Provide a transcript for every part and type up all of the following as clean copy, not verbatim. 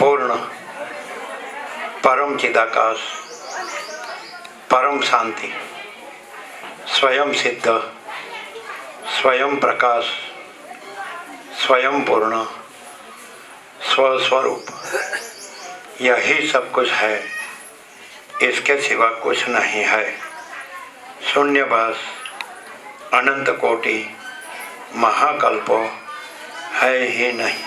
અપૂર્ણ, પરમ ચિદાકાશ, પરમ શાંતિ, स्वयं सिद्ध, स्वयं प्रकाश, स्वयं पूर्ण, स्वस्वरूप, यही सब कुछ है, इसके सिवा कुछ नहीं है। शून्यवास, अनंत कोटि, महाकल्पो है ही नहीं।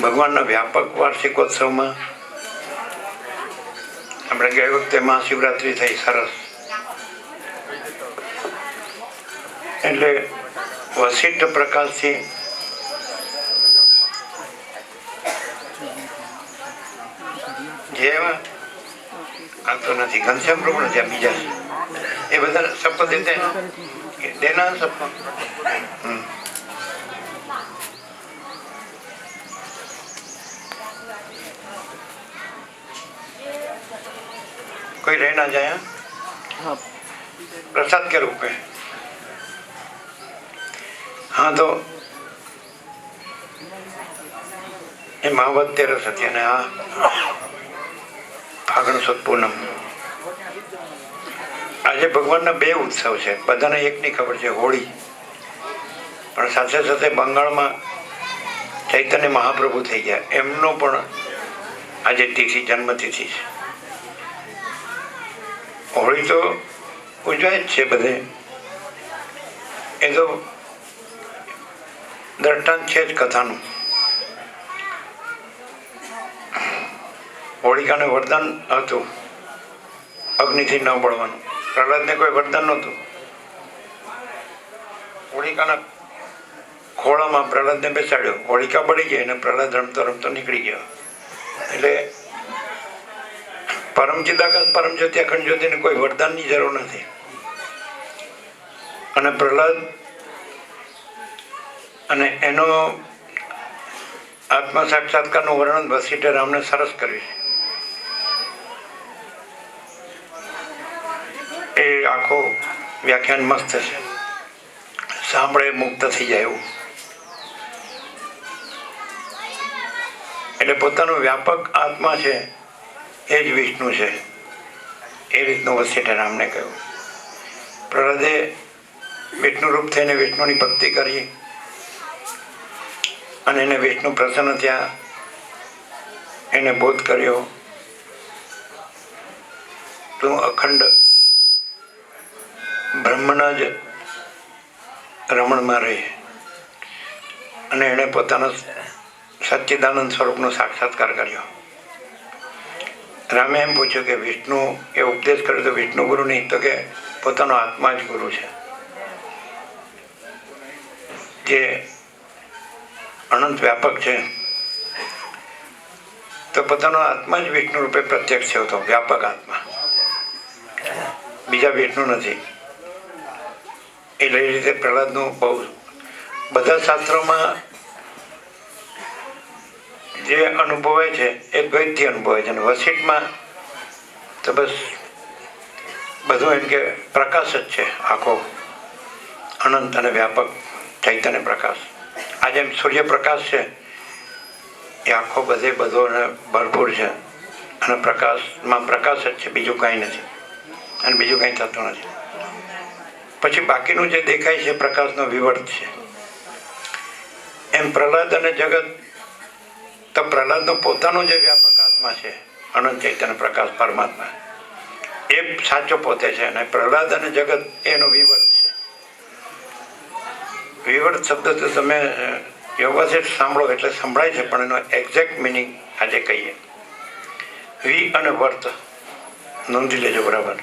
ભગવાનના વ્યાપક વાર્ષિકોત્સવમાં આપણે ગઈ વખતે મહાશિવરાત્રિ થઈ, સરસ. એટલે વસિષ્ઠ પ્રકાશથી જેવા આ તો નથી, ઘનશ્યામ પ્રભુ નથી, આ બીજા છે. એ બધા શપથ દેના શપથ. कोई रह ना जाए प्रसाद के रूप में. हाँ, तो ये महावत तेरस હતી અને આ ફાગણ સુદ પૂનમ. આજે ભગવાનના બે ઉત્સવ છે. બધાને એકની ખબર છે, હોળી. પણ સાથે સાથે બંગાળમાં ચૈતન્ય મહાપ્રભુ થઈ ગયા, એમનો પણ આજે તિથિ, જન્મતિથિ છે. હોળી તો ઉજવાય જ છે બધે, એ તો દ્રષ્ટાંત છે જ કથાનું. હોળિકાને વરદાન હતું અગ્નિથી ન બળવાનું. પ્રહલાદને કોઈ વરદાન નહોતું. હોળિકાના ખોળામાં પ્રહલાદને બેસાડ્યો, હોળિકા બળી ગઈ અને પ્રહલાદ રમતો રમતો નીકળી ગયો. એટલે પરમ ચિદાકાશ, પરમ જ્યોતિ, અખંડ જ્યોતિને કોઈ વરદાનની જરૂર નથી. અને પ્રહલાદ અને એનો આત્મ સાક્ષાત્કારનું વર્ણન વસિષ્ઠે રામને સરસ કર્યું છે. એ આખો વ્યાખ્યાન મસ્ત છે, સાંભળે મુક્ત થઈ જાય એવું. એટલે પોતાનો વ્યાપક આત્મા છે એ જ વિષ્ણુ છે, એ રીતનું વસિષ્ઠે રામને કહ્યું. પ્રહલાદે વિષ્ણુ રૂપ થઈને વિષ્ણુની ભક્તિ કરી અને એને વિષ્ણુ પ્રસન્ન થયા, એને બોધ કર્યો, તું અખંડ બ્રહ્મના જ રમણમાં રહે. અને એણે પોતાના સચ્ચિદાનંદ સ્વરૂપનો સાક્ષાત્કાર કર્યો. રામે એમ પૂછ્યું કે વિષ્ણુ એ ઉપદેશ કર્યો તો વિષ્ણુ ગુરુ નહીં, તો કે પોતાનો આત્મા જ ગુરુ છે, જે અનંત વ્યાપક છે. તો પોતાનો આત્મા જ વિષ્ણુ રૂપે પ્રત્યક્ષ થયો હતો, વ્યાપક આત્મા, બીજા વિષ્ણુ નથી. એટલે એ રીતે પ્રહલાદનું બહુ બધા શાસ્ત્રોમાં જે અનુભવાય છે એ દ્વૈતથી અનુભવાય છે. અને વસિષ્ઠમાં તો બસ બધું એમ કે પ્રકાશ જ છે, આખો અનંત અને વ્યાપક ચૈતન્ય પ્રકાશ. આજે એમ સૂર્યપ્રકાશ છે એ આખો બધે બધો ભરપૂર છે, અને પ્રકાશમાં પ્રકાશ જ છે, બીજું કાંઈ નથી, અને બીજું કાંઈ થતું નથી. પછી બાકીનું જે દેખાય છે પ્રકાશનો વિવર્ત છે. એમ પ્રહલાદ અને જગત, તો પ્રહલાદનો પોતાનો જે વ્યાપક આત્મા છે, અનંત ચૈતન્ય પ્રકાશ પરમાત્મા, એ સાચો પોતે છે. અને પ્રહલાદ અને જગત એનો વિવર્ત છે. વિવર્ત શબ્દ તો તમે વ્યવસ્થિત સાંભળો એટલે સંભળાય છે, પણ એનો એક્ઝેક્ટ મિનિંગ આજે કહીએ. વિ અને વર્ત નોંધી લેજો બરાબર.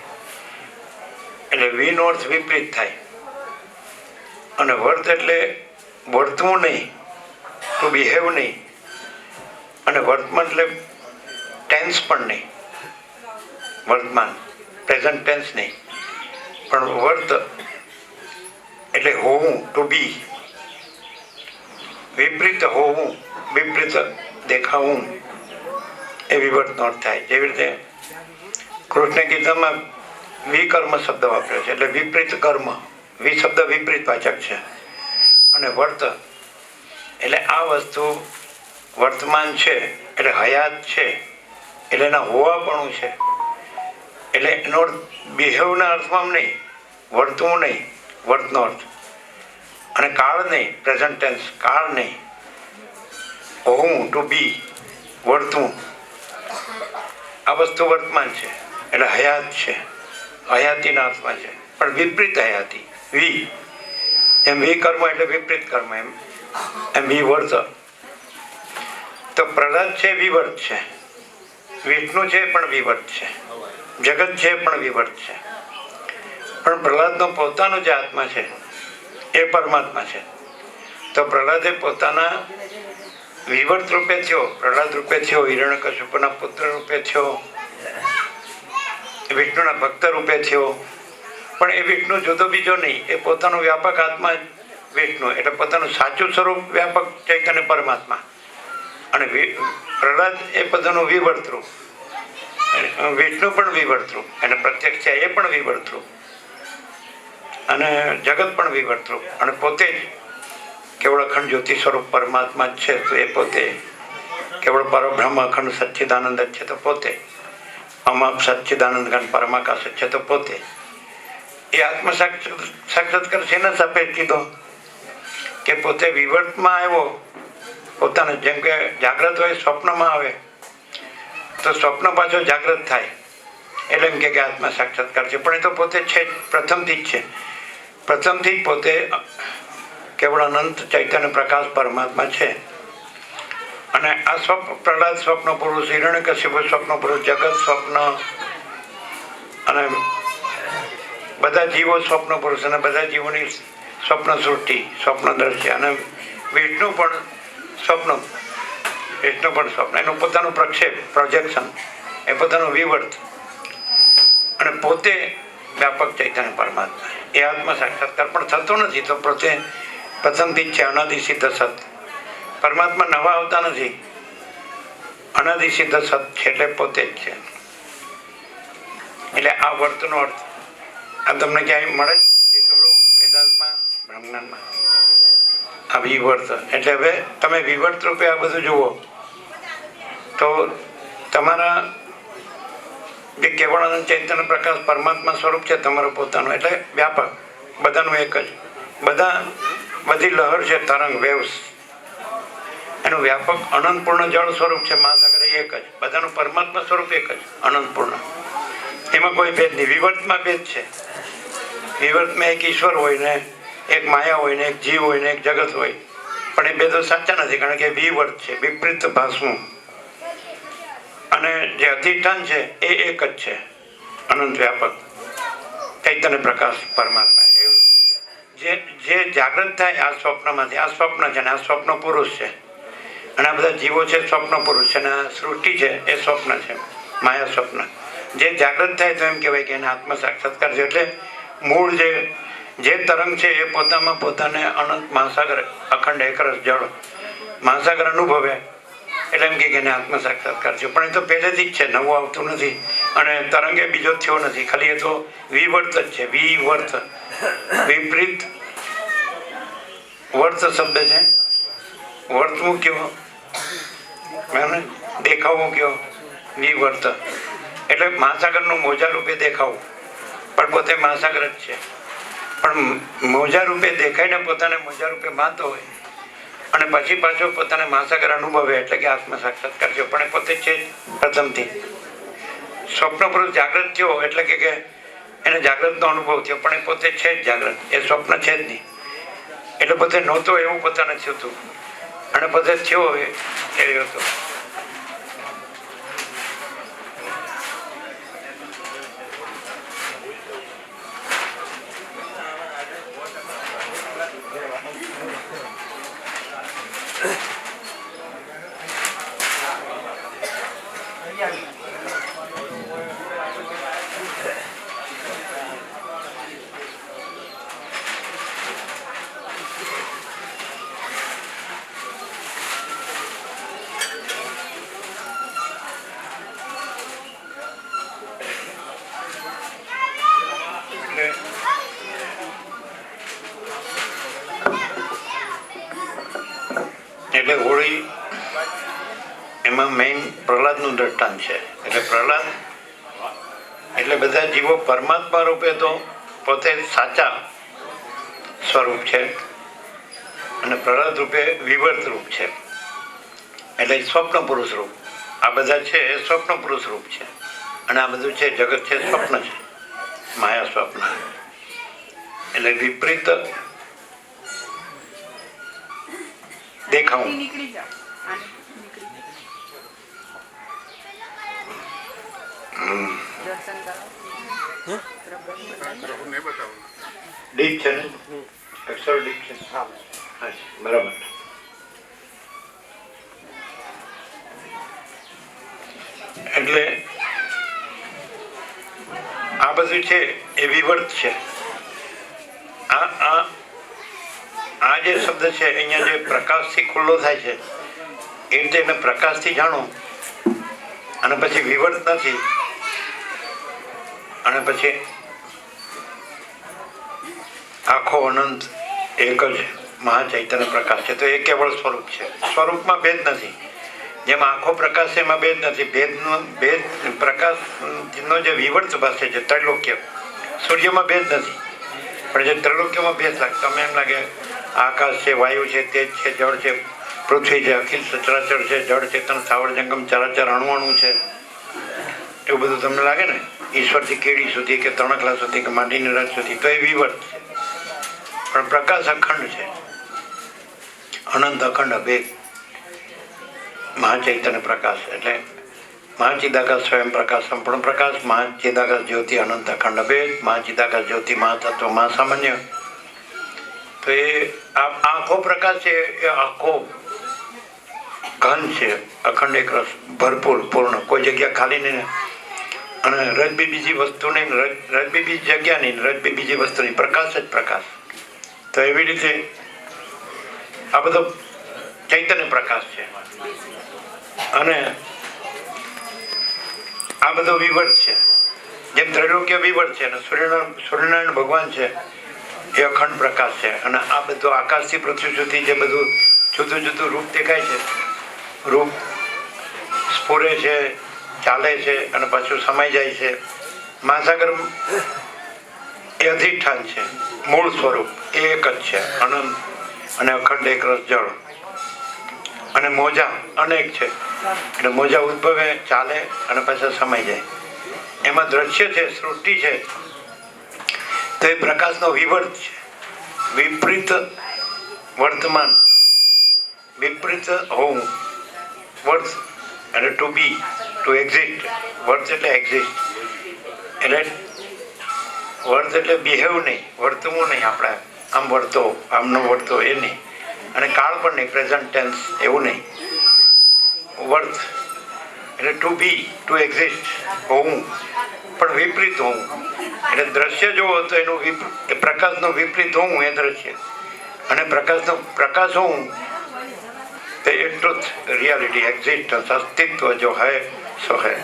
એટલે વીનો અર્થ વિપરીત થાય, અને વર્ત એટલે વર્તવું નહીં, ટુ બિહેવ નહીં, અને વર્તમાન એટલે ટેન્સ પણ નહીં, વર્તમાન પ્રેઝન્ટ ટેન્સ નહીં, પણ વર્ત એટલે હોવું, ટુ બી. વિપરીત હોવું, વિપરીત દેખાવું, એ વિવર્તનો અર્થ થાય. જેવી રીતે કૃષ્ણ ગીતામાં વિકર્મ શબ્દ વાપર્યો છે, એટલે વિપરીત કર્મ. વિ શબ્દ વિપરીત વાચક છે, અને વર્ત એટલે આ વસ્તુ વર્તમાન છે, એટલે હયાત છે, એટલે એના હોવાપણું છે. એટલે એનો અર્થ બિહેવના અર્થમાં નહીં, વર્તવું નહીં, વર્તનો અર્થ. અને કાળ નહીં, પ્રેઝન્ટ ટેન્સ, કાળ નહીં, હોવું, ટુ બી, વર્તવું, આ વસ્તુ વર્તમાન છે એટલે હયાત છે, હયાતીના અર્થમાં છે. પણ વિપરીત હયાતી, એમ વિકર્મ એટલે વિપરીત કર્મ, એમ વિવર્ત. તો પ્રહલાદ છે વિવર્ત છે, વિષ્ણુ છે પણ વિવર્ત છે, જગત છે પણ વિવર્ત છે. પણ પ્રહલાદનો પોતાનો જે આત્મા છે એ પરમાત્મા છે. તો પ્રહલાદે પોતાના વિવર્ત રૂપે થયો, પ્રહલાદ રૂપે થયો, હિરણ્યકશ્યપના પુત્ર રૂપે થયો, વિષ્ણુના ભક્ત રૂપે થયો. પણ એ વિષ્ણુ જુદો બીજો નહીં, એ પોતાનો વ્યાપક આત્મા વિષ્ણુ, એટલે પોતાનું સાચું સ્વરૂપ વ્યાપક ચૈતન્ય પરમાત્મા. અને પ્રહલાદ એ પોતાનું વિવર્તરૂપ, વિષ્ણુ પણ વિવર્તરૂપ, અને પ્રત્યક્ષ છે એ પણ વિવર્તરૂપ, અને જગત પણ વિવર્તરૂપ, અને પોતે જ કેવળ અખંડ જ્યોતિ સ્વરૂપ પરમાત્મા જ છે. તો એ પોતે કેવળ પરબ્રહ્મ અખંડ સચ્ચિદાનંદ જ છે. તો પોતે અમાપ સચ્ચિદાનંદ ઘન પરમાકાશ છે. તો પોતે એ આત્મ સાક્ષાત્કાર શેના સાપેક્ષ કીધો કે પોતે વિવર્તમાં આવ્યો પોતાને. જેમ કે જાગ્રત હોય સ્વપ્નમાં આવે તો સ્વપ્ન પાછો જાગ્રત થાય એટલે એમ કે આત્મા સાક્ષાત્કાર છે. પણ એ તો પોતે છે જ, પ્રથમથી જ છે, પ્રથમથી જ પોતે કેવળ અનંત ચૈતન્ય પ્રકાશ પરમાત્મા છે. અને આ પ્રહલાદ સ્વપ્ન પુરુષ, હિરણ્યકશ્યપ સ્વપ્ન પુરુષ, જગત સ્વપ્ન, અને બધા જીવો સ્વપ્ન પુરુષ, અને બધા જીવોની સ્વપ્ન સૃષ્ટિ, સ્વપ્નદર્શી, અને વિષ્ણુ પણ સ્વપ્ન, એનું પોતાનું પ્રક્ષેપ, પ્રોજેક્શન, એ પોતાનું વિવર્ત, અને પોતે વ્યાપક ચૈતન્ય પરમાત્મા. એ આત્મ સાક્ષાત્કાર પણ થતો નથી. તો પોતે પ્રથમથી જ છે, અનાદિ સિદ્ધ સત. પરમાત્મા નવા આવતા નથી, અનાદિ સિદ્ધ સત છે, એટલે પોતે જ છે. એટલે આ વર્તનો અર્થ આ તમને ક્યાંય મળે જ વેદાંતમાં, બ્રહ્મજ્ઞાનમાં, આ વિવર્ત. એટલે હવે તમે વિવર્ત રૂપે આ બધું જુઓ તો તમારા જે કેવળ અનંત ચૈતન્ય પ્રકાશ પરમાત્મા સ્વરૂપ છે તમારું પોતાનું, એટલે વ્યાપક, બધાનું એક જ, બધી લહર છે, તરંગ, વેવ્સ, એનું વ્યાપક અનંતપૂર્ણ જળ સ્વરૂપ છે મહાસાગર, એક જ, બધાનું પરમાત્મા સ્વરૂપ એક જ, અનંતપૂર્ણ. એમાં કોઈ ભેદ નહીં. વિવર્તમાં ભેદ છે. વિવર્તમાં એક ઈશ્વર હોય ને એક માયા હોય ને એક જીવ હોય ને એક જગત હોય, પણ એ ભેદો સાચા નથી, કારણ કે વિવર્ત છે, વિપરીત ભાષવું. અને જે અધિષ્ઠાન છે એ એક જ છે, અનંત વ્યાપક ચૈતન્ય પ્રકાશ પરમાત્મા. જે જાગૃત થાય આ સ્વપ્નમાંથી, આ સ્વપ્ન છે ને આ સ્વપ્ન પુરુષ છે, અને આ બધા જીવો છે સ્વપ્ન પુરુષ છે, અને આ સૃષ્ટિ છે એ સ્વપ્ન છે, માયા સ્વપ્ન. જે જાગૃત થાય તો એમ કહેવાય કે એને આત્મ સાક્ષાત્કાર છે. એટલે મૂળ જે તરંગ છે એ પોતામાં પોતાને અનંત મહાસાગર, અખંડ એકરસ જળ મહાસાગર અનુભવે, એટલે એમ કે એને આત્મ સાક્ષાત્કાર છે. પણ એ તો પહેલેથી જ છે, નવું આવતું નથી, અને તરંગે બીજો થયો નથી, ખાલી એ તો વિવર્ત જ છે. વિવર્ત, વિપરીત વર્ત શબ્દ છે. વર્તવું કયો, દેખાવું કયો, વિવર્ત એટલે મહાસાગરનું મોજા રૂપે દેખાવું, પણ પોતે મહાસાગર જ છે. પણ મોજા રૂપે દેખાઈને પોતાને મોજા રૂપે માનતો હોય, અને પછી પાછો પોતાને મહાસાગર અનુભવે, એટલે કે આત્મ સાક્ષાત્કાર છે. પણ એ પોતે છે પ્રથમથી. સ્વપ્ન પુરુષ જાગૃત થયો એટલે કે એને જાગૃતનો અનુભવ થયો, પણ એ પોતે છે જ જાગૃત, એ સ્વપ્ન છે જ નહીં. એટલે પોતે નહોતો એવું પોતાને થયું હતું, અને પોતે થયો એ હતો. એટલે હોળી એમાં મેઇન પ્રહલાદનું દ્રષ્ટાંત છે. એટલે પ્રહલાદ એટલે બધા જીવો પરમાત્મા રૂપે તો પોતે સાચા સ્વરૂપ છે અને પ્રહલાદ રૂપે વિવર્ત રૂપ છે. એટલે સ્વપ્ન પુરુષ રૂપ. આ બધા છે એ સ્વપ્ન પુરુષ રૂપ છે અને આ બધું છે જગત છે સ્વપ્ન છે, માયા સ્વપ્ન. એટલે વિપરીત દેખાવું. ડીપ છે ને, અક્ષર ડીપ છે. બરાબર. એટલે આ બધું છે એ વિવર્ત છે. આ જે શબ્દ છે અહીંયા જે પ્રકાશથી ખુલ્લો થાય છે એ રીતે એને પ્રકાશથી જાણો અને પછી વિવર્ત નથી અને પછી આખો અનંત એક જ મહાચૈતન્ય પ્રકાશ છે. તો એ કેવળ સ્વરૂપ છે, સ્વરૂપમાં ભેદ નથી. જેમ આખો પ્રકાશ છે એમાં ભેદ નથી. ભેદ પ્રકાશનો જે વિવર્ત ભાષે છે ત્રૈલોક્ય, સૂર્યમાં ભેદ નથી પણ જે ત્રૈલોક્યમાં ભેદ લાગે. તમે એમ લાગે આકાશ છે, વાયુ છે, તેજ છે, જળ છે, પૃથ્વી છે, અખિલ સચરાચર છે, જળ ચેતન સ્થાવર જંગમ ચરાચર અણુ છે, એવું બધું તમને લાગે ને. ઈશ્વરથી કેડી સુધી કે તણખલા સુધી કે માટીની રચ સુધી, તો એ વિવર્ત છે. પણ પ્રકાશ અખંડ છે, અનંત અખંડ અભેદ મહાચૈતન્ય પ્રકાશ. એટલે મહાચિદાકાશ સ્વયં પ્રકાશ સંપૂર્ણ પ્રકાશ, મહાચિદાકાશ જ્યોતિ અનંત અખંડ અભેદ, મહાચિદાકાશ જ્યોતિ મહાતત્વ મહાસામાન્ય. તો એ આખો પ્રકાશ છે એ આખો ઘન છે, અખંડ એક રસ, ભરપૂર, પૂર્ણ, કોઈ જગ્યા ખાલી નહીં. અને રજબી બીજી વસ્તુ નહીં, રજબી બીજી જગ્યા નહીં, રજબી બીજી વસ્તુ નહીં, પ્રકાશ જ પ્રકાશ. તો એવી રીતે આ બધો ચૈતન્ય પ્રકાશ છે અને આ બધો વિવર્ત છે. જેમ ત્રૈલોક્ય વિવર્ત છે અને સૂર્યનારાયણ ભગવાન છે એ અખંડ પ્રકાશ છે. અને આ બધું આકાશથી પૃથ્વી સુધી જે બધું જુદું જુદું રૂપ દેખાય છે, રૂપ સ્ફુરે છે, ચાલે છે અને પાછું સમાઈ જાય છે. મહાસાગર એ અધિષ્ઠાન છે, મૂળ સ્વરૂપ એ એક જ છે, અનંત અને અખંડ એક રસ જળ. અને મોજા અનેક છે, એટલે મોજા ઉદ્ભવે, ચાલે અને પાછા સમાઈ જાય. એમાં દ્રશ્ય છે, સૃષ્ટિ છે, તો એ પ્રકાશનો વિવર્ત છે. વિપરીત વર્તમાન, વિપરીત હોવું, વર્ત એટલે ટુ બી, ટુ એક્ઝિસ્ટ. વર્ત એટલે એક્ઝિસ્ટ, એટલે વર્ત એટલે બિહેવ નહીં, વર્તવું નહીં. આપણે આમ વર્તો, આમ ન વર્તો એ નહીં. અને કાળ પણ નહીં, પ્રેઝન્ટ ટેન્સ એવું નહીં. વર્ત એટલે ટુ બી, ટુ એક્ઝિસ્ટ, હોવું પણ વિપરીત હોવું. એટલે દ્રશ્ય જોવો તો એનું પ્રકાશનું વિપરીત હોવું એ દ્રશ્ય, અને પ્રકાશનો પ્રકાશ હોવું તો એટલું જ રિયાલિટી, એક્ઝિસ્ટન્સ, અસ્તિત્વ જો હૈ સો હૈ.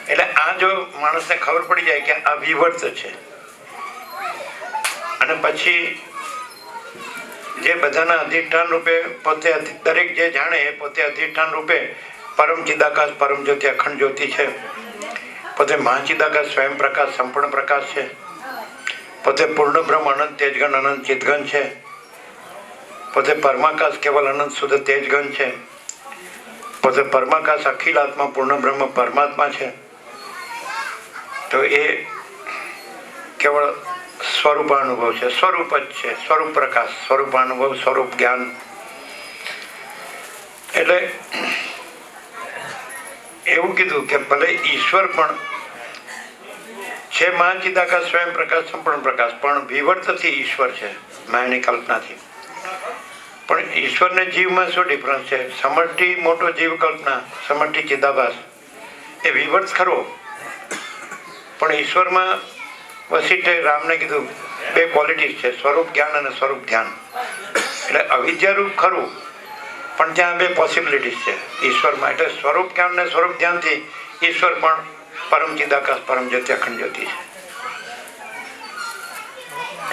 એટલે આ જો માણસને ખબર પડી જાય કે આ વિવર્ત છે, અને પછી જે બધાના અધિષ્ઠાન રૂપે પોતે દરેક જે જાણે એ પોતે અધિષ્ઠાન રૂપે પરમ ચિદાકાશ પરમ જ્યોતિ અખંડ જ્યોતિ છે, પોતે મહાચિદાકાશ સ્વયં પ્રકાશ સંપૂર્ણ પ્રકાશ છે, પોતે પૂર્ણ બ્રહ્મ અનંત તેજગન અનંત ચિતગન છે, પોતે પરમાકાશ કેવલ અનંત શુદ્ધ તેજગન છે, પોતે પરમાકાશ અખિલ આત્મા પૂર્ણ બ્રહ્મ પરમાત્મા છે. તો એ કેવળ સ્વરૂપાનુભવ છે, સ્વરૂપ જ છે, સ્વરૂપ પ્રકાશ, સ્વરૂપાનુભવ, સ્વરૂપ જ્ઞાન. એટલે એવું કીધું કે ભલે ઈશ્વર પણ છે મહાચિદાકાશ સ્વયં પ્રકાશ સંપૂર્ણ પ્રકાશ, પણ વિવર્તથી ઈશ્વર છે, માયાની કલ્પનાથી. પણ ઈશ્વરને જીવમાં શું ડિફરન્સ છે? સમષ્ટિ મોટો જીવ કલ્પના, સમષ્ટિ ચિદાભાસ એ વિવર્ત ખરો, પણ ઈશ્વરમાં વસિષ્ઠે રામને કીધું બે ક્વોલિટીઝ છે, સ્વરૂપ જ્ઞાન અને સ્વરૂપ ધ્યાન. એટલે અવિદ્યારૂપ ખરું, પણ ત્યાં બે પોસિબિલિટીઝ છે ઈશ્વરમાં. એટલે સ્વરૂપ જ્ઞાન અને સ્વરૂપ ધ્યાનથી ઈશ્વર પણ પરમ ચિદાકાશ પરમ જ્યોતિ અખંડ જ્યોતિ છે.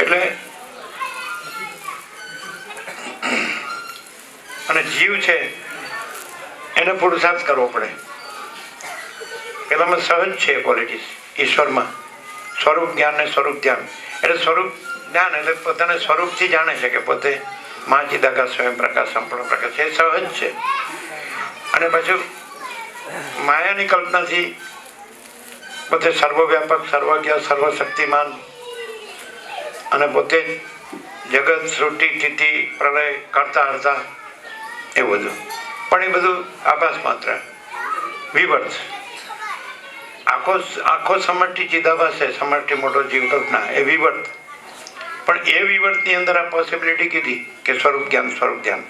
એટલે અને અને જીવ છે એને પુરુષાર્થ કરવો પડે. પેલામાં સહજ છે ક્વોલિટીઝ ઈશ્વરમાં, સ્વરૂપ જ્ઞાન ને સ્વરૂપ ધ્યાન. એટલે સ્વરૂપ જ્ઞાન એટલે પોતાના સ્વરૂપથી જાણે છે કે પોતે મા ચિદાકાશ સ્વયં પ્રકાશ સંપૂર્ણ પ્રકાશ, એ સહજ છે. અને પછી માયાની કલ્પનાથી પોતે સર્વવ્યાપક, સર્વજ્ઞ, સર્વશક્તિમાન અને પોતે જગત, સૃષ્ટિ, સ્થિતિ, પ્રલય કરતા હરતા એ બધું. પણ એ બધું આભાસ માત્ર, વિવર્ત. આખો સમષ્ટિ ચિદાભાસ છે, સમષ્ટિ મોટો જીવ કલ્પના, એ વિવર્ત. પણ એ વિવર્તની અંદર આ પોસિબિલિટી કીધી કે સ્વરૂપ જ્ઞાન, સ્વરૂપ ધ્યાન.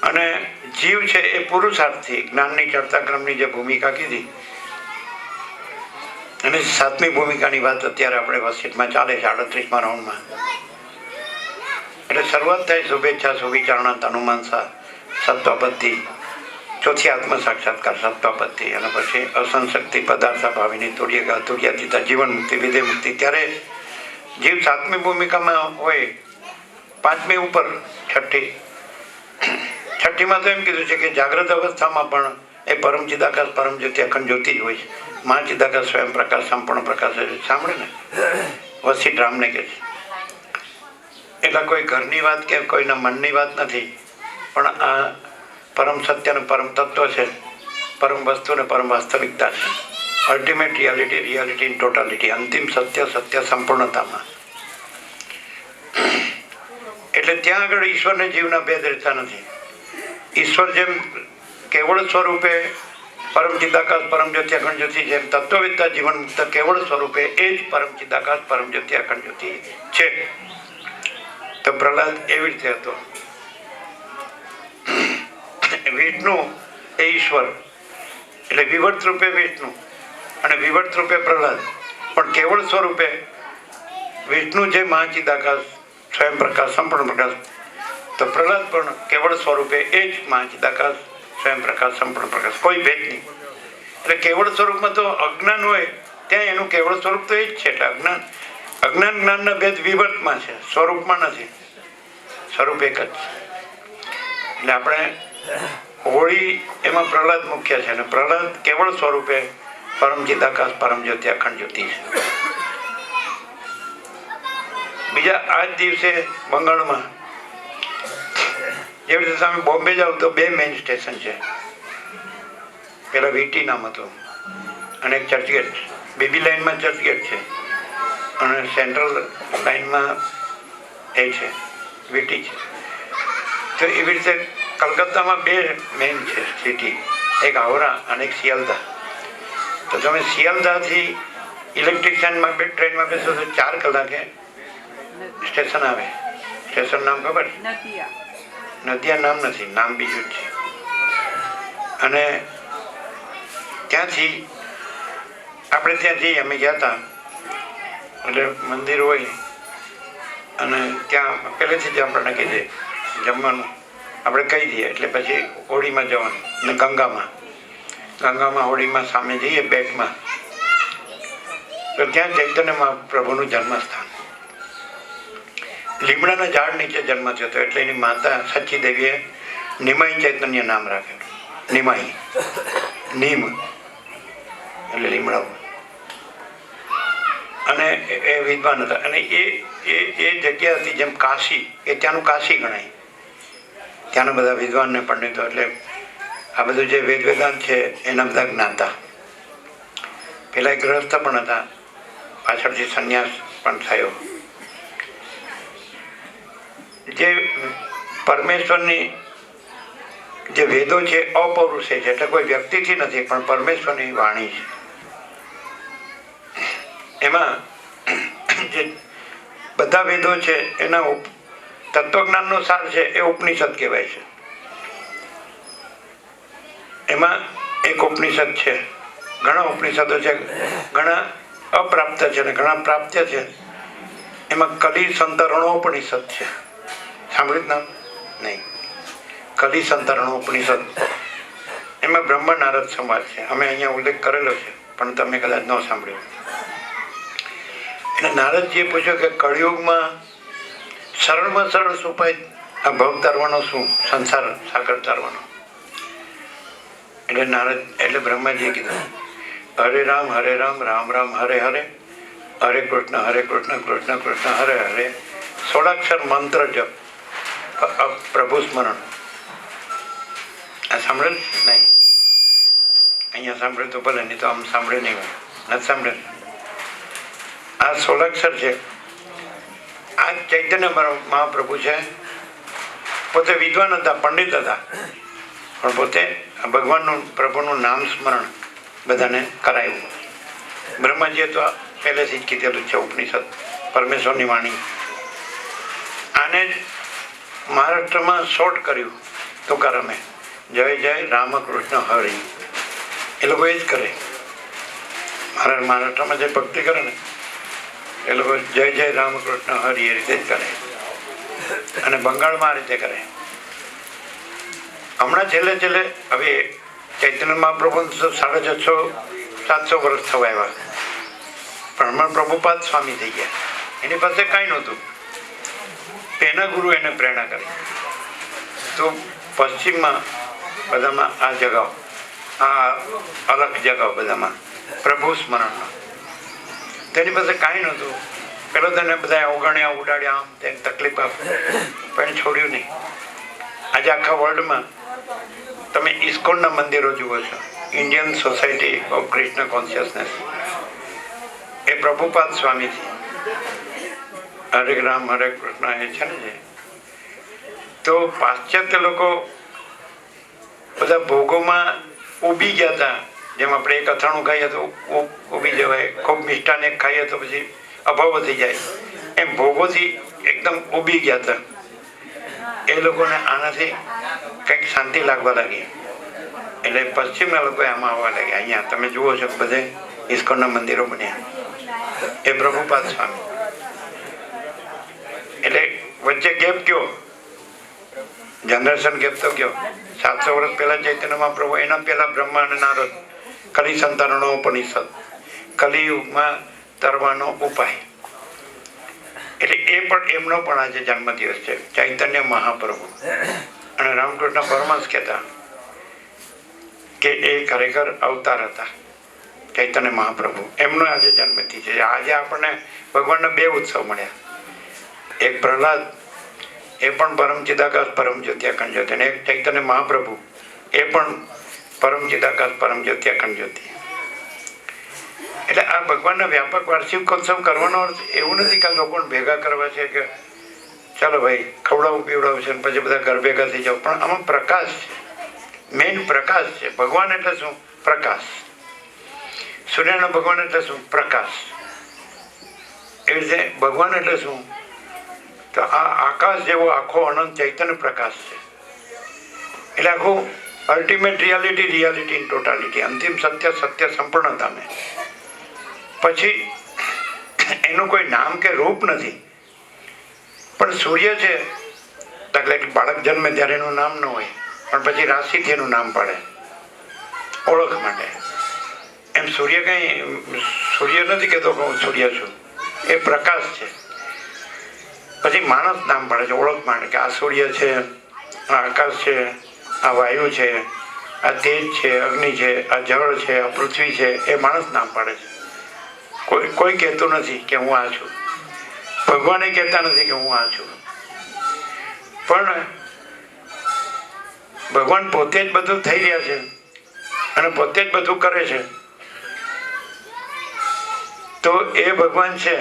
અને જીવ છે એ પુરુષાર્થથી જ્ઞાનની ચડતા ક્રમની જે ભૂમિકા કીધી, અને 7મી ભૂમિકાની વાત અત્યારે આપણે વસિઠમાં ચાલે છે 38મા રાઉન્ડમાં. એટલે શરૂઆત થાય શુભેચ્છા, સુવિચારણા, તનુમાનસા, સત્વાપત્તિ, ચોથી આત્મ સાક્ષાત્કાર સત્વાપત્તિ, અને પછી અસંશક્તિ, પદાર્થ ભાવીની તુર્યાતીતા, જીવન મુક્તિ, વિધેય મુક્તિ. ત્યારે જીવ 7મી ભૂમિકામાં હોય, 5મી ઉપર, છઠ્ઠીમાં તો એમ કીધું છે કે જાગ્રત અવસ્થામાં પણ એ પરમ ચિદાકાશ, પરમ જ્યોતિ, અખંડ જ્યોતિ જ હોય છે. મા ચિદાકાશ સ્વયં પ્રકાશ, સંપૂર્ણ પ્રકાશ. સાંભળે ને વસિઠ રામને કે છે. એટલે કોઈ ઘરની વાત કે કોઈના મનની વાત નથી, પણ આ પરમ સત્ય ને પરમ તત્વ છે, પરમ વસ્તુ ને પરમ વાસ્તવિકતા છે. Ultimate reality, reality in totality, અંતિમ સત્ય, સત્ય સંપૂર્ણતામાં. એટલે ત્યાં આગળ ઈશ્વરને જીવના ભેદ રહેતા નથી. ઈશ્વર જેમ કેવળ સ્વરૂપે પરમ ચિદાકાશ, પરમ જ્યોતિ, અખંડ જ્યોતિ, જેમ તત્વવેદતા જીવન મુક્ત કેવળ સ્વરૂપે એ જ પરમ ચિદાકાશ, પરમ જ્યોતિ, અખંડ જ્યોતિ છે. તો પ્રહલાદ એવી રીતે હતો. વિષ્ણુ એ ઈશ્વર, એટલે વિવર્ત રૂપે વિષ્ણુ અને વિવર્ત રૂપે પ્રહલાદ. પણ કેવળ સ્વરૂપે વિષ્ણુ જે મહાચિદાકાશ, સ્વયં પ્રકાશ, સંપૂર્ણ પ્રકાશ, તો પ્રહલાદ પણ કેવળ સ્વરૂપે એ જ મહાચિદાકાશ, સ્વયં પ્રકાશ, સંપૂર્ણ પ્રકાશ, કોઈ ભેદ નહીં. એટલે કેવળ સ્વરૂપમાં તો અજ્ઞાન હોય ત્યાં એનું કેવળ સ્વરૂપ તો એ જ છે. એટલે અજ્ઞાન જ્ઞાનના ભેદ વિવર્તમાં છે, સ્વરૂપમાં નથી. સ્વરૂપ એક જ છે. એટલે આપણે હોળી એમાં પ્રહલાદ મુખ્ય છે, અને પ્રહલાદ કેવળ સ્વરૂપે પરમ ચિદાકાશ, પરમ જ્યોતિ, અખંડ જ્યોતિ છે. બીજા આ જ દિવસે બંગાળમાં જેવી રીતે તમે બોમ્બે જાઓ તો 2 મેઇન સ્ટેશન છે. પેલા વીટી નામ હતું અને એક ચર્ચગેટ. બેબી લાઇનમાં ચર્ચગેટ છે અને સેન્ટ્રલ લાઇનમાં એ છે વીટી છે. તો એવી રીતે કલકત્તામાં 2 મેઇન છે સિટી, એક હાવડા અને એક શિયાલદા. તો તમે શિયાલદાથી ઇલેક્ટ્રિશિયનમાં ટ્રેનમાં બેસો તો 4 કલાકે સ્ટેશન આવે. સ્ટેશન નામ ખબર? નદિયા નામ નથી, નામ બીજું જ છે. અને ત્યાંથી આપણે ત્યાં જઈએ, અમે ગયા હતા. એટલે મંદિર હોય અને ત્યાં પહેલેથી જ આપણને કહી દે જમવાનું આપણે કહી દઈએ. એટલે પછી હોળીમાં જવાનું ને ગંગામાં હોળીમાં સામે જઈએ બેટમાં, તો ત્યાં ચૈતન્ય મહાપ્રભુનું જન્મસ્થાન. લીમડાના ઝાડ નીચે જન્મ થયો હતો, એટલે એની માતા સચ્ચી દેવીએ નિમાઈ ચૈતન્ય નામ રાખેલું. નિમાઈ, નીમ એટલે લીમડા. અને એ વિદ્વાન હતા. અને એ જગ્યા હતી જેમ કાશી, એ ત્યાંનું કાશી ગણાય. ત્યાંના બધા વિદ્વાન ને પંડિતો, એટલે આ બધું જે વેદ વેદાંત છે એના બધા જ્ઞાતા. પેલા એક ગ્રહસ્થ પણ હતા, પાછળથી સંન્યાસ પણ થયો. જે પરમેશ્વરની જે વેદો છે અપૌરુષે છે, એટલે કોઈ વ્યક્તિથી નથી પણ પરમેશ્વરની વાણી છે. એમાં જે બધા વેદો છે એના તત્વજ્ઞાનનો સાર છે એ ઉપનિષદ કહેવાય છે. એમાં એક ઉપનિષદ છે, ઘણા ઉપનિષદો છે, ઘણા અપ્રાપ્ત છે અને ઘણા પ્રાપ્ય છે. એમાં કલી સંતરણોપનિષદ છે. સાંભળ્યું નામ? નહીં. કલી સંતરણોપનિષદ, એમાં બ્રહ્મ નારદ સંવાદ છે. અમે અહીંયા ઉલ્લેખ કરેલો છે પણ તમે કદાચ ન સાંભળ્યો. એટલે નારદજીએ પૂછ્યું કે કળિયુગમાં સરળમાં સરળ ઉપાય આ ભવ તારવાનો શું? સંસાર સાગર તારવાનો. એટલે નારદ એટલે બ્રહ્માજીએ કીધું હરે રામ રામ રામ હરે હરે, હરે કૃષ્ણ કૃષ્ણ કૃષ્ણ હરે હરે. 16 મંત્ર જપ, પ્રભુ સ્મરણ. આ સાંભળે નહીં? અહીંયા સાંભળે તો ભલે, નહીં તો આમ સાંભળે નહીં હોય, નથી સાંભળે. આ 16 છે. આ ચૈતન્ય મહાપ્રભુ છે. પોતે વિદ્વાન હતા, પંડિત હતા, પણ પોતે ભગવાનનું પ્રભુનું નામ સ્મરણ બધાને કરાયું. બ્રહ્માજીએ તો પહેલેથી જ કીધેલું છે, ઉપનિષદ પરમેશ્વરની વાણી. આને જ મહારાષ્ટ્રમાં શોર્ટ કર્યું તુકારામે, જય જય રામકૃષ્ણ હરિ. એ લોકો એ જ કરે. મહારાષ્ટ્રમાં જે ભક્તિ કરે ને એ લોકો જય જય રામકૃષ્ણ હરિ એ રીતે જ કરે. અને બંગાળમાં આ રીતે કરે. હમણાં છેલ્લે હવે ચૈતન્ય મહાપ્રભુ 650-700 વર્ષ થવા આવ્યા, પણ હમણાં પ્રભુપાદ સ્વામી થઈ ગયા. એની પાસે કાંઈ નહોતું, એના ગુરુ એને પ્રેરણા કરી. તો પશ્ચિમમાં બધામાં આ જગાઓ, આ અલગ જગાઓ બધામાં પ્રભુ સ્મરણમાં. તેની પાસે કાંઈ નહોતું. પેલો તેને બધા અવગણ્યા, ઉડાડ્યા, આમ તેને તકલીફ આપી, પણ છોડ્યું નહીં. આજે આખા વર્લ્ડમાં તમે ઇસ્કોનના મંદિરો જુઓ છો, Indian society of Krishna consciousness, એ પ્રભુપાદ સ્વામીથી હરે રામ હરે કૃષ્ણ એ છે ને. તો પાશ્ચાત્ય લોકો બધા ભોગોમાં ઊભી ગયા હતા. જેમ આપણે એક અથાણું ખાઈએ તો ઊભી જવાય, ખૂબ મિષ્ટાન એક ખાઈએ તો પછી અભાવ થઈ જાય, એમ ભોગોથી એકદમ ઊભી ગયા હતા. એ લોકોને આનાથી કંઈક શાંતિ લાગવા લાગી, એટલે પશ્ચિમના લોકો આમાં આવવા લાગ્યા. અહીંયા તમે જુઓ છો બધે ઇસ્કોનના મંદિરો બન્યા, એ પ્રભુપાદ સ્વામી. એટલે વચ્ચે ગેપ કયો, જનરેશન ગેપ તો કયો. 700 વર્ષ પહેલા ચૈતન્ય મહાપ્રભુ, એના પહેલા બ્રહ્મા અને નારદ, કલિ સંતાનનો ઉપનિષદ, કલિયુગમાં તરવાનો ઉપાય. એટલે એ પણ એમનો પણ આજે જન્મદિવસ છે, ચૈતન્ય મહાપ્રભુ. અને રામકૃષ્ણ પરમહંસ કહેતા કે એ ખરેખર અવતાર હતા, ચૈતન્ય મહાપ્રભુ. એમનો આજે જન્મતિથિ છે. આજે આપણને ભગવાનના 2 ઉત્સવ મળ્યા. એક પ્રહલાદ, એ પણ પરમ ચિદાકાશ પરમ જ્યોતિ અખંડ જ્યોતિ, અને એક ચૈતન્ય મહાપ્રભુ, એ પણ પરમ ચિદાકાશ પરમ જ્યોતિ અખંડ જ્યોતિ. એટલે આ ભગવાનના વ્યાપક વાર્ષિકોત્સવ કરવાનો અર્થ એવું નથી કે લોકોને ભેગા કરવા છે કે ચાલો ભાઈ ખવડાવું પીવડાવું છે પછી બધા ઘર ભેગા થઈ જાવ. પણ આમાં પ્રકાશ છે, મેઇન પ્રકાશ છે. ભગવાન એટલે શું? પ્રકાશ. સૂર્યના ભગવાન એટલે શું? પ્રકાશ. એ રીતે ભગવાન એટલે શું? તો આ આકાશ જેવો આખો અનંત ચૈતન્ય પ્રકાશ છે. એટલે આખું અલ્ટિમેટ રિયાલિટી ઇન ટોટાલિટી, અંતિમ સત્ય સંપૂર્ણતાને. પછી એનું કોઈ નામ કે રૂપ નથી. પણ સૂર્ય છે, દાખલા કે બાળક જન્મે ત્યારે એનું નામ ન હોય, પણ પછી રાશિથી એનું નામ પડે ઓળખ માટે. એમ સૂર્ય નથી કહેતો કે હું સૂર્ય છું, એ પ્રકાશ છે. પછી માણસ નામ પડે છે ઓળખ માટે, કે આ સૂર્ય છે, આ આકાશ છે, આ વાયુ છે, આ તેજ છે, અગ્નિ છે, આ જળ છે, આ પૃથ્વી છે. એ માણસ નામ પાડે છે. કોઈ કહેતું નથી કે હું આ છું. ભગવાન એ કહેતા નથી કે હું આ છું. પણ ભગવાન પોતે જ બધું થઈ રહ્યા છે અને પોતે જ બધું કરે છે. તો એ ભગવાન છે,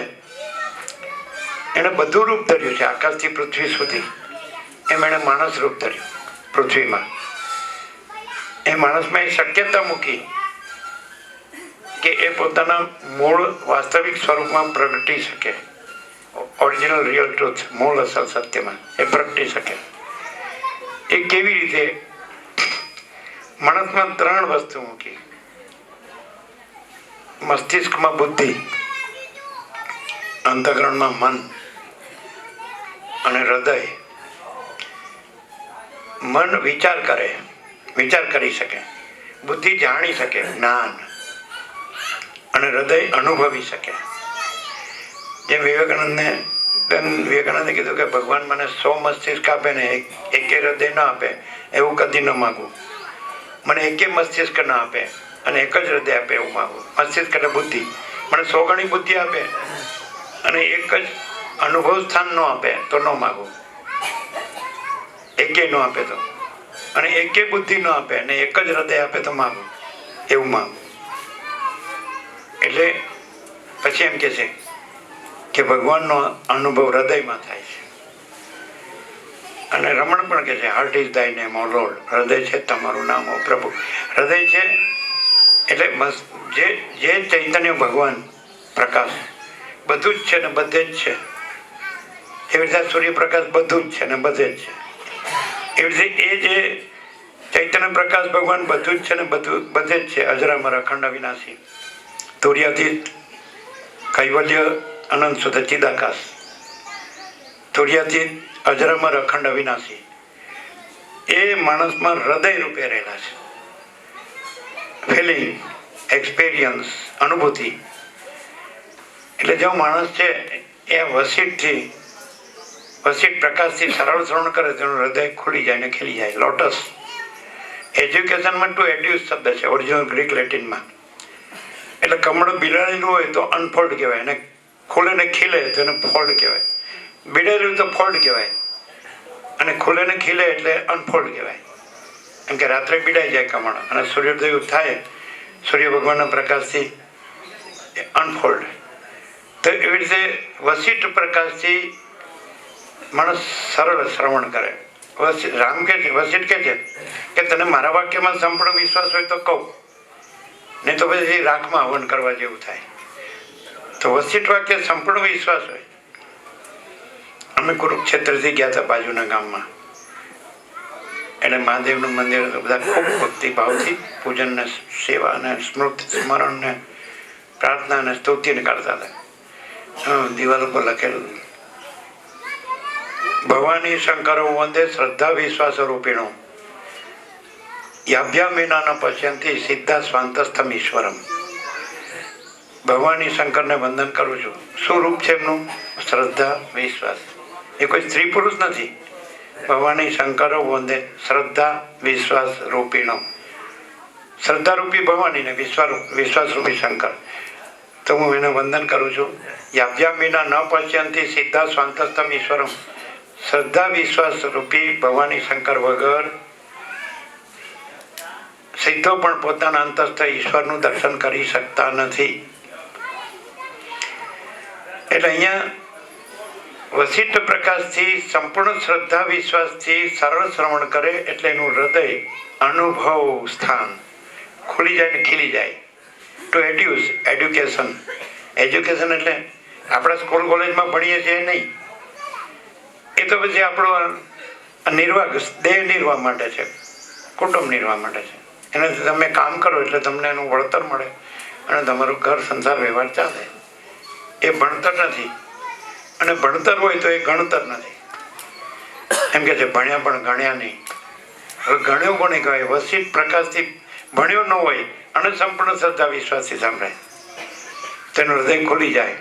એને બધું રૂપ ધર્યું છે, આકાશથી પૃથ્વી સુધી. એમ એને માણસ રૂપ ધર્યું પૃથ્વીમાં. એ માણસમાં એ શક્યતા મૂકી કે એ પોતાના મૂળ વાસ્તવિક સ્વરૂપમાં પ્રગટી શકે. ઓરિજિનલ રિયલ ટ્રુથ, મૂળ અસલ સત્યમાં એ પ્રગટી શકે. એ કેવી રીતે? માણસમાં 3 વસ્તુ મૂકી. મસ્તિષ્કમાં બુદ્ધિ, અંતઃકરણમાં મન અને હૃદય. મન વિચાર કરી શકે, બુદ્ધિ જાણી શકે, જ્ઞાન, અને હૃદય અનુભવી શકે. જેમ વિવેકાનંદને બેન વિવેકાનંદે કીધું કે ભગવાન મને 100 મસ્તિષ્ક આપે ને એકે હૃદય ના આપે એવું કદી ન માગું. મને એકે મસ્તિષ્ક ના આપે અને એક જ હૃદય આપે એવું માગું. મસ્તિષ્ક એટલે બુદ્ધિ. મને 100 ગણી બુદ્ધિ આપે અને એક જ અનુભવ સ્થાન ન આપે તો ન માગું. એકે ન આપે તો, અને એકે બુદ્ધિ ન આપે અને એક જ હૃદય આપે તો માગું એવું માગું. એટલે પછી એમ કે છે કે ભગવાનનો અનુભવ હૃદયમાં થાય છે. અને રમણ પણ કે છે heart is thy name O lord. હૃદય છે તમારું નામ ઓ પ્રભુ. હૃદય છે એટલે જે ચૈતન્ય ભગવાન પ્રકાશ બધું જ છે ને બધે જ છે. એવી રીતે સૂર્યપ્રકાશ બધું જ છે ને બધે જ છે. એવી રીતે એ જે ચૈતન્ય પ્રકાશ ભગવાન બધું જ છે ને બધે જ છે. અજરામર અખંડ અવિનાશી તુર્યાતીત કૈવલ્ય અનંત શુદ્ધ ચિદાકાશ. તુર્યાતીત અજરામર અખંડ અવિનાશી એ માણસમાં હૃદય રૂપે રહેલા છે. ફિલિંગ, એક્સપિરિયન્સ, અનુભૂતિ. એટલે જો માણસ છે એ વસીટ પ્રકાશથી સરળ શ્રવણ કરે તેનું હૃદય ખુલી જાય ને ખીલી જાય. લોટસ એજ્યુકેશનમાં ટુ એડ્યુસ શબ્દ છે ઓરિજિનલ ગ્રીક લેટિનમાં. એટલે કમળ બિલાડેલું હોય તો અનફોલ્ડ કહેવાય, અને ખુલે ને ખીલે તો એને ફોલ્ડ કહેવાય. બિડાયેલું તો ફોલ્ડ કહેવાય અને ખુલે ને ખીલે એટલે અનફોલ્ડ કહેવાય. કેમ કે રાત્રે બિડાઈ જાય કમળ અને સૂર્યોદય થાય સૂર્ય ભગવાનના પ્રકાશથી અનફોલ્ડ. તો એવી રીતે વસીટ પ્રકાશથી માણસ સરળ શ્રવણ કરે. રામ કે છે, વસીટ કે છે કે તને મારા વાક્યમાં સંપૂર્ણ વિશ્વાસ હોય તો કહું, નહીં તો પછી રાખમાં હવન કરવા જેવું થાય. તો વસીટ વાક્ય સંપૂર્ણ વિશ્વાસ હોય. અમે કુરુક્ષેત્રથી ગયા હતા બાજુના ગામમાં. એટલે મહાદેવનું મંદિર બધા ખૂબ ભક્તિભાવથી પૂજન ને સેવા ને સ્મૃતિ સ્મરણ ને પ્રાર્થના ને સ્તુતિને કરતા હતા. દિવાલ ઉપર લખેલું ભવાની શંકરો વંદે શ્રદ્ધા વિશ્વાસ રૂપિણો યાભ્યા મેના પશ્યંતી સિદ્ધા સ્વાંતસ્થમ ઈશ્વરમ. ભવાની શંકરને વંદન કરું છું. શું રૂપ છે એમનું? શ્રદ્ધા વિશ્વાસ. એ કોઈ સ્ત્રી પુરુષ નથી. ભવાની શંકરો વંદે શ્રદ્ધા વિશ્વાસ રૂપિણો. શ્રદ્ધા રૂપી ભવાની ને વિશ્વાસ રૂપી શંકર. તો હું એને વંદન કરું છું. યાભ્યા મેના ન પશ્યંતી સિદ્ધા સ્વાંતસ્થમ ઈશ્વરમ. શ્રદ્ધા વિશ્વાસ રૂપી ભવાની શંકર વગર સિદ્ધો પણ પોતાના અંતસ્થ ઈશ્વરનું દર્શન કરી શકતા નથી. એટલે અહીંયા વસિષ્ઠ પ્રકાશથી સંપૂર્ણ શ્રદ્ધા વિશ્વાસથી સરળ શ્રવણ કરે એટલે એનું હૃદય અનુભવ સ્થાન ખુલી જાય ને ખીલી જાય. Two એડ્યુસ education. એજ્યુકેશન એટલે આપણે સ્કૂલ કોલેજમાં ભણીએ છીએ નહીં. એ તો પછી આપણો નિર્વાહ દેહ નિર્વાહ માટે છે, કુટુંબ નિર્વાહ માટે છે. એનાથી તમે કામ કરો એટલે તમને એનું વળતર મળે અને તમારું ઘર સંસાર વ્યવહાર ચાલે. એ ભણતર નથી. અને ભણતર હોય તો એ ગણતર નથી. એમ કે છે ભણ્યા પણ ગણ્યા નહીં. હવે ગણ્યો કોને કહેવાય? વસીઠ પ્રકાશથી ભણ્યો ન હોય અને સંપૂર્ણ શ્રદ્ધા વિશ્વાસથી સાંભળે તેનું હૃદય ખુલી જાય,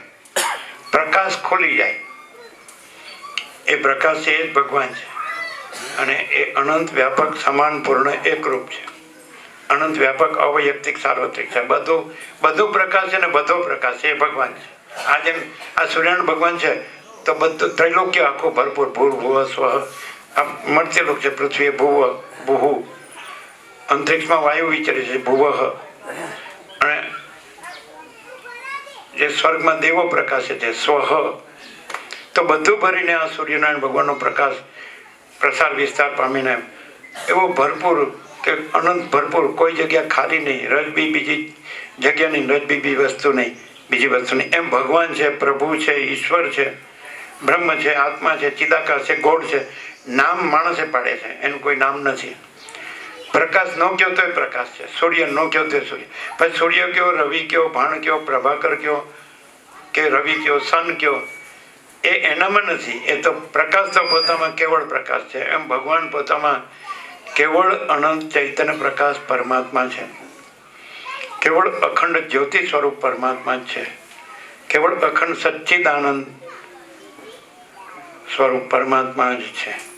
પ્રકાશ ખુલી જાય. એ પ્રકાશ છે એ જ ભગવાન છે અને એ અનંત વ્યાપક સમાન પૂર્ણ એકરૂપ છે. અનંત વ્યાપક અવૈયક્તિક સાર્વત્રિક છે. બધું પ્રકાશ છે ને બધો પ્રકાશ છે એ ભગવાન છે. આ જેમ આ સૂર્યનારાયણ ભગવાન છે તો બધું ત્રૈલોક્ય આખું ભરપૂર ભૂર ભુવ સ્વ આ મર્ત્યલોક છે. પૃથ્વી ભુવ ભુહુ, અંતરિક્ષમાં વાયુ વિચરે છે ભુવ, અને જે સ્વર્ગમાં દેવો પ્રકાશે છે સ્વહ. તો બધું ભરીને આ સૂર્યનારાયણ ભગવાનનો પ્રકાશ પ્રસાર વિસ્તાર પામીને એવો ભરપૂર કે અનંત ભરપૂર, કોઈ જગ્યા ખાલી નહીં, રજબી બીજી જગ્યાની રજબી વસ્તુ નહીં, બીજી વસ્તુ નહીં. એમ ભગવાન છે, પ્રભુ છે, ઈશ્વર છે, બ્રહ્મ છે, આત્મા છે, ચિદાકાશ છે, ગોળ છે. નામ માણસે પાડે છે, એનું કોઈ નામ નથી. પ્રકાશ ન કયો તો એ પ્રકાશ છે, સૂર્ય ન કયો તો સૂર્ય. પછી સૂર્ય કયો, રવિ કયો, ભાણ કયો, પ્રભાકર કયો કે રવિ કયો, સન કયો, એ એનામાં નથી. એ તો પ્રકાશ તો પોતામાં કેવળ પ્રકાશ છે. એમ ભગવાન પોતામાં કેવળ અનંત ચૈતન્ય પ્રકાશ પરમાત્મા છે. કેવળ અખંડ જ્યોતિ સ્વરૂપ પરમાત્મા છે. કેવળ અખંડ સચ્ચિદાનંદ સ્વરૂપ પરમાત્મા જ છે.